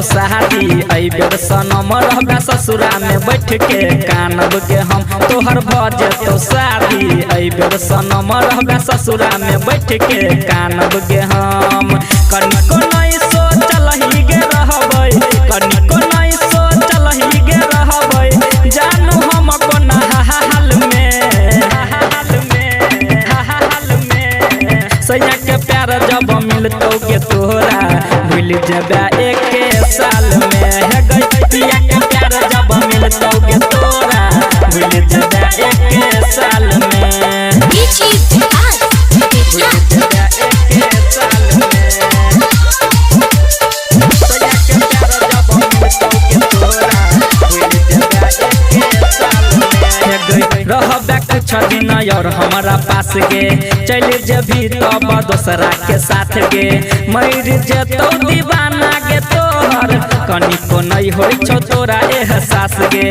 तो शादी आई बेर सनम रहबे ससुरा में बैठ के कानब के हम तोहर भजे तो शादी आई बेर सनम रहबे ससुरा में बैठ के कानब के हम कनिको नहीं सोचल ही गे रहबै कनिको नहीं सोचल ही गे रहबै जानू हम कोना हाल में सैया के प्यार जब मिलतौ के तोरा भूल जबे एक साल में है गैया के प्यार जब मिलतौ के तोरा भूल जबे एक साल में भूल जबे एक साल में सैया के प्यार जब मिलतौ के तोरा भूल जबे एक साल में रहबे कुछ दिन और हमारा पास गे चल जभी तब दोसरा के साथ गे मर जेतौ दीवाना गे तोहर कनिको नहीं होइ छौ तोरा एहसास गे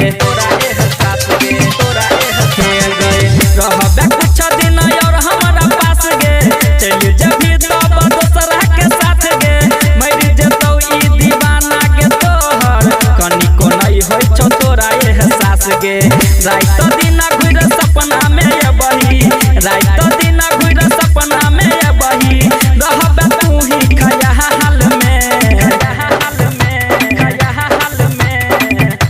रहबे कुछ दिन और हमारा पास गे चल जभी तब दोसरा के साथ गे मर जेतौ ई दीवाना गे तोहर कनिको नहीं होइ छौ तोरा एहसास गे रात दिन घुर सपना में बही रात दिन घुर सपना में बही रहबे तू ही खयाल में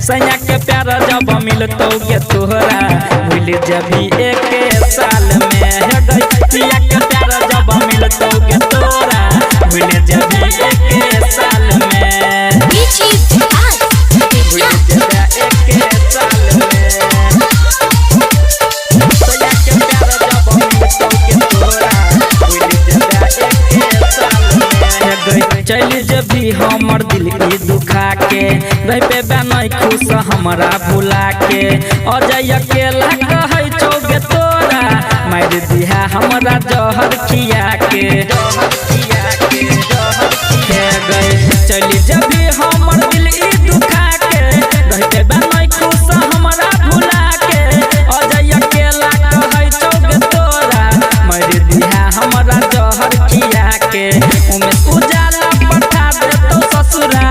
सैया के प्यार जब मिलतौ के तोहरा भूल जभी एक साल में है गैया के प्यार जब मिलतौ के तोरा भूल जभी एक साल में भूल जभी एक साल में सैया के प्यार जब मिलतौ के तोरा भूल जभी एक साल में चल जभी हमर दिल ई दुखा के रह पे नहीं खुश हमरा भुला के अजय अकेला कहै छौ गे तोरा मार दिहा हमरा जहर खिया के चल जभी हमर दिल ई दुखा के रह पे नहीं खुश हमरा भुला के अजय अकेला कहै छौ गे तोरा मार दिहा हमरा जहर खिया के उमेश उजाला पठा देतौ ससुरा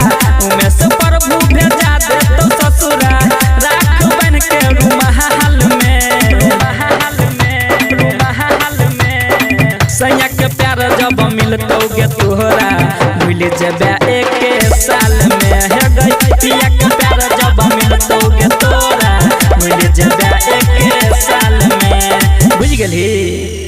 उमेश प्रभु भेजा देतौ ससुरा राख बन के रुमाल में सैया के प्यार जब मिलतौ गे तोहरा भूल जबे एक साल में है गैया के प्यार जब मिलतौ गे तोरा भूल जबे एक साल में बुझ गेली।